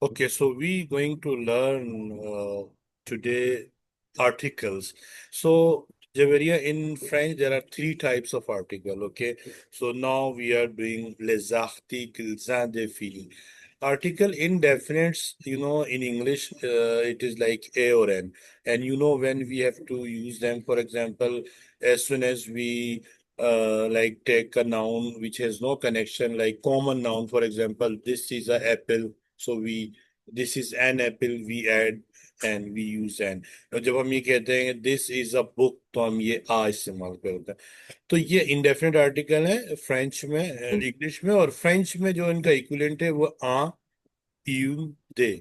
Okay, so we going to learn today articles. So, Javeria, in French, there are three types of article. Okay, so now we are doing les articles indéfinis. Article indefinites, in English, it is like a or an, and when we have to use them. For example, as soon as we like take a noun which has no connection, like common noun. For example, this is a apple. So we this is an apple we add and we use an। और जब हम ये कहते हैं this is a book तो हम ये आ इस्तेमाल करते हैं। तो ये इंडेफिनिट आर्टिकल है फ्रेंच में, इंग्लिश में। और फ्रेंच में जो इनका इक्विवेलेंट है वो आ, यू, दे।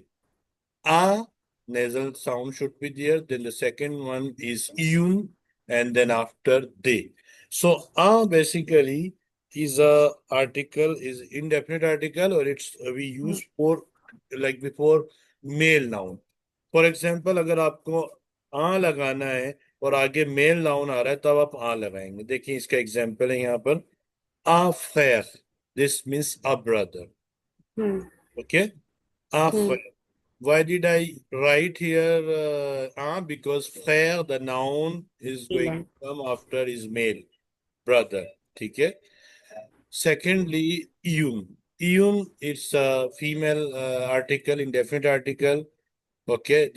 A nasal sound should be there. Then the second one is un, and then after they. So a basically is a article, is indefinite article, or it's we use for like before male noun. For example, अगर आपको आ लगाना है और आगे mail noun आ रहा है तब आप आ लगाएंगे। देखिए इसका एग्जाम्पल है यहाँ पर, आ फ्रेयर, this means a brother. Hmm. Okay, आ हम्म। फ्रेयर। Why did I write here because frère, the noun, is going है। to come after is male, brother. ठीक है। Secondly, iun. Iun, it's a female article, indefinite article. Okay,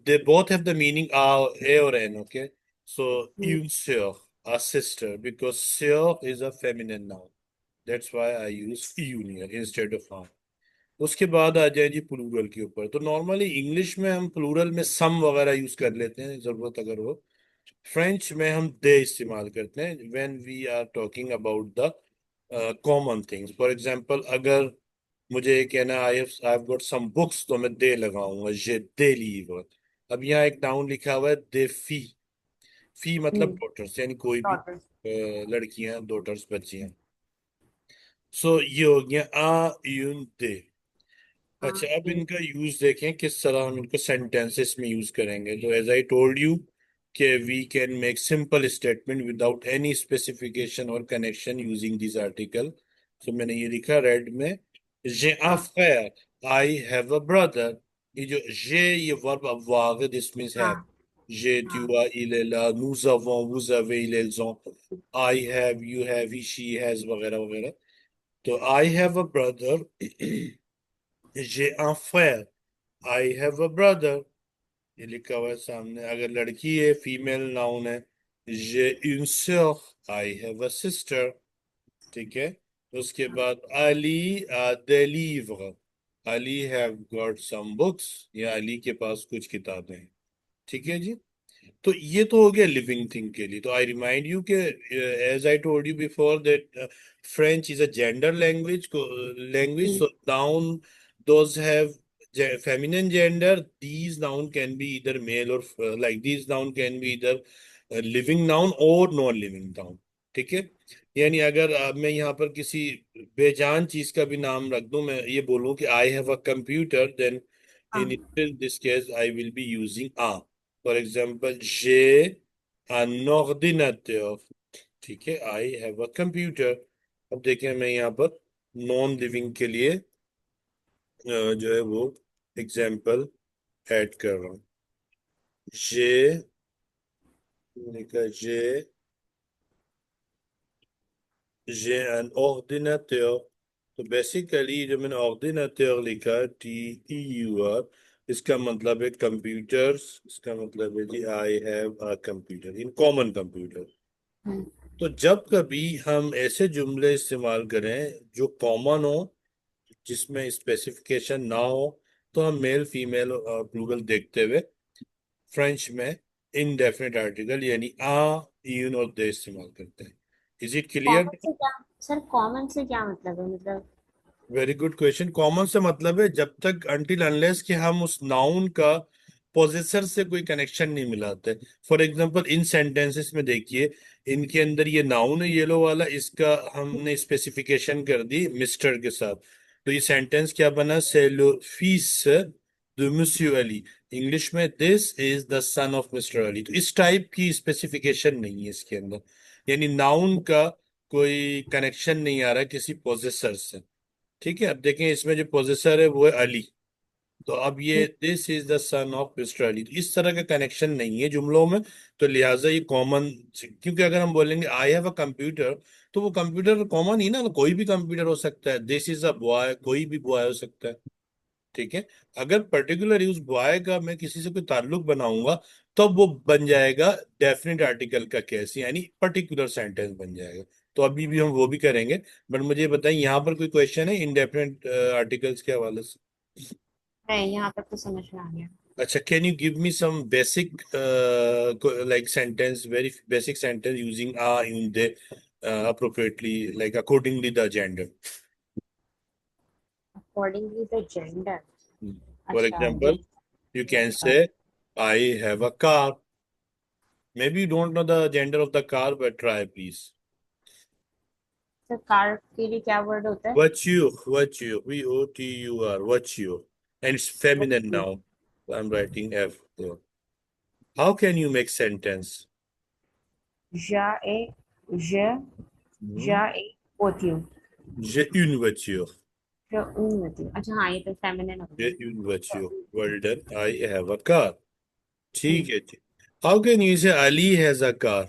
they both have the meaning a or n. Okay, so hmm. iun sœur, a sister, because sœur is a feminine noun. That's why I use iun here instead of a। उसके बाद आ जाए जी plural के ऊपर। तो normally English में हम plural में सम वगैरह यूज कर लेते हैं जरूरत अगर हो। फ्रेंच में हम दे इस्तेमाल करते हैं when we are talking about the common things. For example, अगर मुझे ये कहना I have got some books तो मैं दे लगाऊंगा, जे दे लीव। अब यहाँ एक नाउन लिखा हुआ है दे फी। फी मतलब हम्म। डॉटर्स, यानी कोई भी डॉटर्स। लड़कियां, डॉटर्स, बच्चियां। सो ये हो गया आ यून दे। अच्छा, अब ओके। इनका यूज देखें किस तरह हम इनको सेंटेंसेस में यूज करेंगे। तो एज आई टोल्ड यू कि we can make simple statement without any specification और कनेक्शन यूजिंग दिस आर्टिकल। तो मैंने ये लिखा रेड में, j'ai un हाँ। frère, I have a brother। ये जो j'ai, ये वर्ब avoir, दिस मींस हाँ। हैव। j'ai, tu हाँ। as, il est là, nous avons, vous avez, ils, elles ont। I have, you have, he, she has, वगैरह वगैरह। तो I have a brother, j'ai un frère, I have a brother, ये लिखा हुआ है सामने। अगर लड़की है, फीमेल नाउन है, j'ai une sœur, I have a sister. ठीक है। उसके बाद अली दे livres, Ali have got some books, या अली के पास कुछ किताबें हैं। ठीक है जी। तो ये तो हो गया लिविंग थिंग के लिए। तो आई रिमाइंड यू के as I told you before that French is a gender language. Hmm. So noun those have feminine gender, these noun can be either male or like these noun can be either living noun or non living noun। ठीक है। यानी अगर मैं यहाँ पर किसी बेजान चीज का भी नाम रख दूं, मैं ये बोलूं कि I have a computer, then हाँ। in this case I will be using a। For example, j'ai un ordinateur। ठीक है, आई हैव अ कंप्यूटर। अब देखें मैं यहाँ पर नॉन लिविंग के लिए जो है वो एग्जाम्पल ऐड कर रहा हूँ। j'ai, मैंने कहा j'ai un ordinateur। तो बेसिकली जो मैंने ऑर्डिनेटर लिखा, TEUR, इसका मतलब है कंप्यूटर्स। इसका मतलब है जी आई हैव अ कंप्यूटर, इन कॉमन कंप्यूटर। हम्म। तो जब कभी हम ऐसे जुमले इस्तेमाल करें जो कॉमन हो, जिसमें स्पेसिफिकेशन ना हो, तो हम मेल, फीमेल और प्लूरल देखते हुए फ्रेंच में इनडेफिनेट आर्टिकल यानी आ, यून और दे इस्तेमाल करते हैं। Is it clear? कॉमन से क्या? सर कॉमन से क्या मतलब है, मतलब? Very good question. कॉमन से मतलब है जब तक अनटिल अनलेस कि हम उस नाउन का पोजेसर से कोई कनेक्शन नहीं मिलाते। फॉर एग्जांपल, इन सेंटेंसेस में देखिए, इनके अंदर ये नाउन है येलो वाला, इसका हमने स्पेसिफिकेशन कर दी मिस्टर के साथ। तो ये सेंटेंस क्या बना, c'est le fils de monsieur Ali. English में this is the son of mister Ali. तो इस टाइप की स्पेसिफिकेशन नहीं है इसके अंदर, यानी नाउन का कोई कनेक्शन नहीं आ रहा है किसी पोजेसर से। ठीक है। अब देखें इसमें जो पोजेसर है वो है अली। तो अब ये this is the son of mister Ali, तो इस तरह का कनेक्शन नहीं है जुमलों में, तो लिहाजा ये कॉमन, क्योंकि अगर हम बोलेंगे आई हैव अ कंप्यूटर, तो वो कंप्यूटर कॉमन ही ना, कोई भी कंप्यूटर हो सकता है। दिस इज अ बॉय, कोई भी बॉय हो सकता है। ठीक है। अगर पर्टिकुलर उस बॉय का मैं किसी से कोई ताल्लुक बनाऊंगा, तो वो बन जाएगा डेफिनेट आर्टिकल का केस, यानी पर्टिकुलर सेंटेंस बन जाएगा। तो अभी भी हम वो भी करेंगे। बट मुझे बताइए, यहाँ पर कोई क्वेश्चन है इंडेफिनेट आर्टिकल्स के हवाले से? नहीं, यहाँ तक तो समझ में आ गया। अच्छा, can you give me some basic like sentence, very basic sentence using a in the appropriately, like accordingly the gender. Accordingly the gender. For अच्छा, example, you can a, say, I have a car. Maybe you don't know the gender of the car, but try please. Sir car के लिए क्या word होता है? What you, VOTUR, what you, and it's feminine okay. now. I'm writing F there. How can you make sentence? जा ए je Hmm? जा ए होती हूँ। J'ai une voiture. जो ऊन होती हूँ। अच्छा हाँ, ये तो फेमिनिन हो J'ai une voiture. गया। Well done. I have a car. हम्म, ठीक है जी। How can you say Ali has a car? हाँ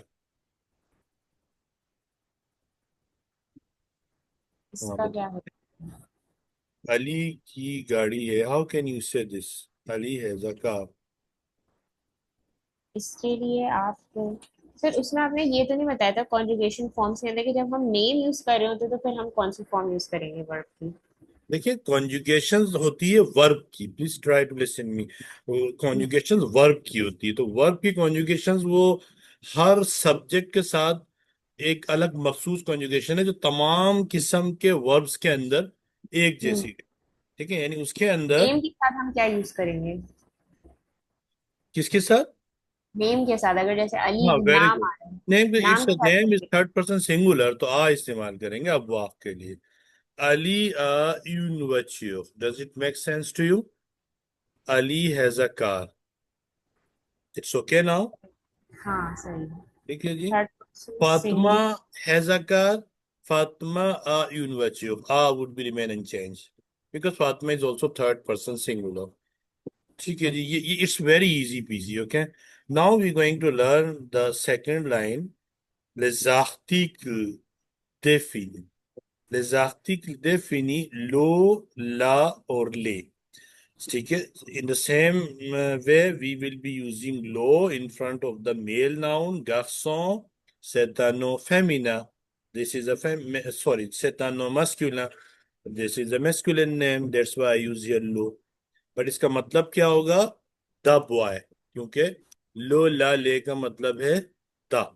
इसका बताओ। क्या होता है? अली की गाड़ी है। How can you say this? Ali has a car. इसके लिए आप सर उसमें आपने ये तो नहीं बताया था कॉन्जुगेशन फॉर्म्स के अंदर कि जब हम नेम यूज कर रहे होते तो फिर हम कौन सी फॉर्म यूज करेंगे वर्ब की? देखिए, कॉन्जुगेशन होती है वर्ब की, please try to listen me. Conjugation verb की होती है, तो वर्ब की कॉन्जुगेशन वो हर सब्जेक्ट के साथ एक अलग मखसूस कॉन्जुगेशन है, जो तमाम किस्म के वर्ब्स के अंदर एक जैसी है। ठीक है, यानी उसके अंदर नेम के साथ हम क्या यूज करेंगे? किसके साथ? नेम के साथ अगर जैसे अली हाँ, वेरी नाम गुड। आ रहा है, नेम, नाम इट्स के साथ नेम इज कैसे? थर्ड पर्सन सिंगुलर, तो आ इस्तेमाल करेंगे अब वाक के लिए। Ali a university. Does it make sense to you? Ali has a car. It's okay now? हाँ सही है। ठीक है जी। Third person Fatima singular. has a car. Fatima a university. A would be remain unchanged because Fatima is also third person singular. ठीक है जी, ये it's very easy peasy. Okay. Now we're going to learn the second line. Les articles définis. Les articles définis lo, la और les. ठीक है। In the same way, we will be using lo in front of the male noun. Garçon, c'est un nom féminin. This is a sorry, c'est un nom masculin. This is a masculine name. That's why I use here lo. But इसका मतलब क्या होगा? The boy. क्योंकि लो ला ले का मतलब है the,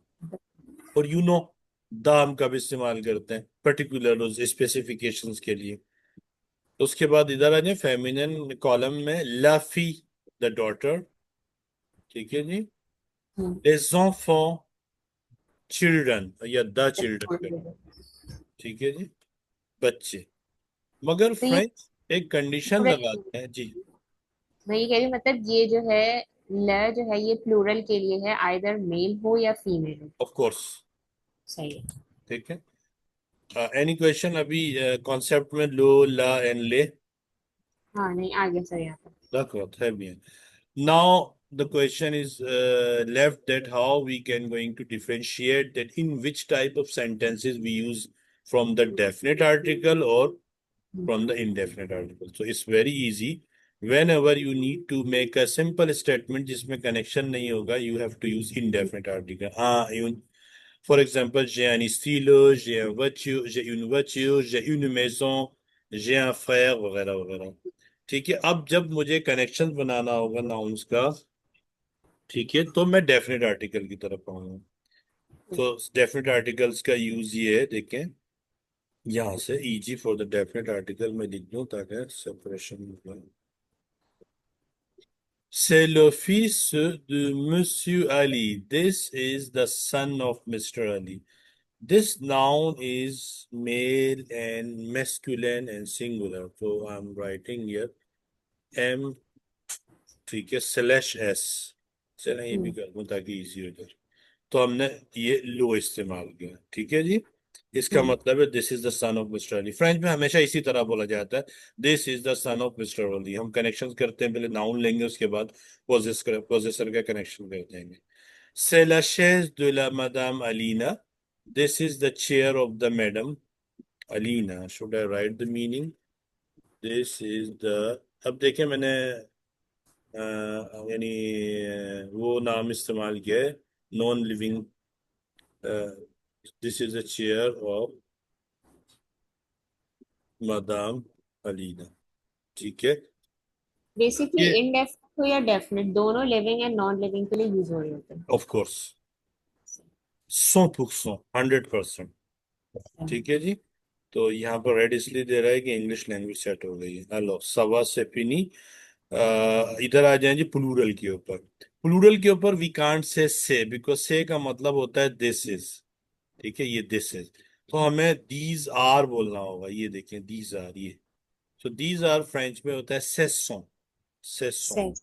और यू नो द हम कब इस्तेमाल करते हैं पर्टिकुलर स्पेसिफिकेशंस के लिए। तो उसके बाद इधर आ जाए फेमिनिन कॉलम में, लाफी, द डॉटर। ठीक है जी। les enfants, चिल्ड्रन या द चिल्ड्रन। ठीक है जी, बच्चे। मगर तो ये फ्रेंच एक कंडीशन प्लूरल, लगाते हैं जी। मैं ये कह रही हूँ मतलब ये जो है ल जो है ये प्लूरल के लिए है, आइदर मेल हो या फीमेल हो। Of course. सही है। ठीक है। एनी क्वेश्चन अभी कॉन्सेप्ट में लो ला एंड ले? हाँ नहीं, आ गया सर यहाँ पर। D'accord, très bien. Now the question is left, that how we can going to differentiate that in which type of sentences we use from the definite article or from the indefinite article. So it's very easy. Whenever you need to make a simple statement जिसमें connection नहीं होगा, you have to use indefinite article. हाँ, for example, j'ai un stylo, j'ai une voiture, j'ai une maison, j'ai un frère, वगैरह वगैरह। ठीक है। अब जब मुझे कनेक्शन बनाना होगा नाउन्स का, ठीक है, तो मैं डेफिनेट आर्टिकल की तरफ आऊंगा। तो डेफिनेट आर्टिकल्स का यूज ये है, देखें यहाँ से, easy for the definite article मैं लिख दूं ताकि सेपरेशन हो। C'est le fils de Monsieur Ali. This is the son of Mr. Ali. This noun is male and masculine and singular. So I'm writing here M, ठीक है, slash S. चलें ये भी हम्म, कर दूं ताकि इजी हो जाए। तो हमने ये लो इस्तेमाल किया। ठीक है जी। इसका मतलब है this is the son of mister Ali. French में हमेशा इसी तरह बोला जाता है, this is the son of mister Ali. हम कनेक्शन करते हैं, पहले नाउन लेंगे, उसके बाद पोजेसर का कनेक्शन कर देंगे। C'est la chaise de la Madame Alina. This is the chair of the Madam Alina. Should I write the meaning? This is the, अब देखिए मैंने यानी वो नाम इस्तेमाल किया है, non living. This is the chair of madam Alina. ठीक है। बेसिकली ये इनडेफिनेट हो या डेफिनेट, दोनों लिविंग एंड नॉन लिविंग के लिए यूज हो रहे होते हैं। Of course 100%, 100%। ठीक है जी। तो यहाँ पर रेड इसलिए दे रहा है कि इंग्लिश लैंग्वेज सेट हो गई है। हेलो सवा से पिनी। इधर आ जाए जी प्लूरल के ऊपर। प्लूरल के ऊपर वी कांट से बिकॉज से का मतलब होता है दिस इज। ठीक है, ये दिस इज, तो हमें दीज आर बोलना होगा। ये देखें दीज आर, ये, तो दीज आर फ्रेंच में होता है सेसों। सेसों। सेंस।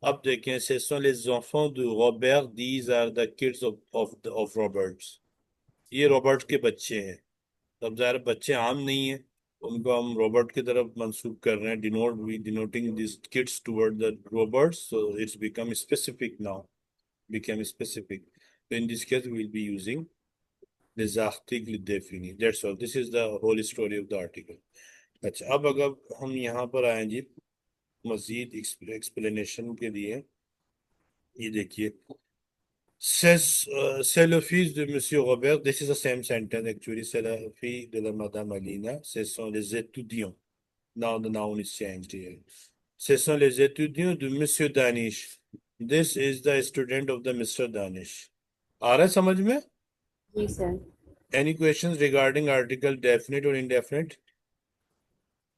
अब देखें, सेसों les enfants de Robert, these are the kids of Roberts। ये रॉबर्ट के बच्चे हैं। तब ज़ाहिर बच्चे आम नहीं है, उनको हम रॉबर्ट की तरफ मंसूब कर रहे हैं, denoting this kids toward the Roberts, so it's become specific now, became specific। So in this case we will be using this article défini। That's all, this is the whole story of the article। अच्छा, अब अगर हम यहाँ पर आए जी मजीद explanation के लिए, ये देखिए, c'est le fils de Monsieur Robert, this is the same sentence actually, c'est la fille de la Madame Alina, ce sont les étudiants, now the noun is changed here, ce sont les étudiants de Monsieur Danish, this is the student of the Mr. Danish। आ रहा है समझ में? जी sir. Any questions regarding article definite or indefinite?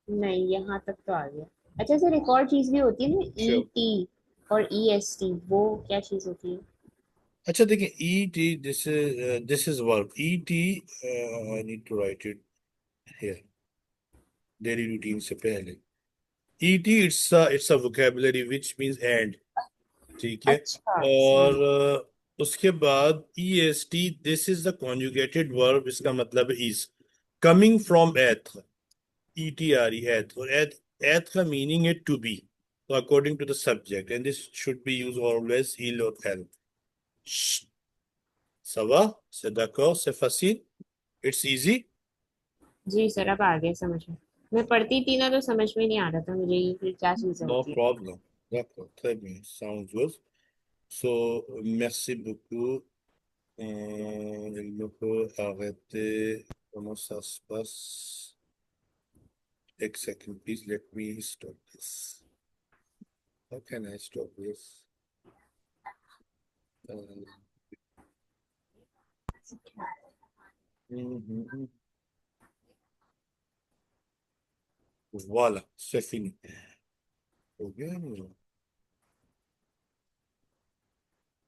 नहीं, यहाँ तक तो आ गया। अच्छा सर, एक और चीज भी होती है ना, ई Sure। टी और ई एस टी, वो क्या चीज होती है? अच्छा देखिए, E T, this is verb. E T I need to write it here daily routine से पहले। ET it's a vocabulary which means and. ठीक है। अच्छा, और समझ। उसके बाद E S T, this is the conjugated verb, इसका मतलब इज कमिंग फ्रॉम एथ। ई टी आर ई, एथ, और एथ, एथ का मीनिंग है टू बी, तो according to the subject, and this should be use always इल और हेल्प। सवा से d'accord, c'est facile, it's easy। Ji sir, अब आ गया समझ में। मैं पढ़ती थी ना तो समझ में नहीं आ रहा था मुझे ये कि क्या चीजें No होती है। problem। D'accord, très bien, sounds good। So merci beaucoup। Il me faut arrêter. Comment ça se passe? A second, please let me stop this. How can I stop this? Uh, mhm. Voilà, c'est fini। हो गया।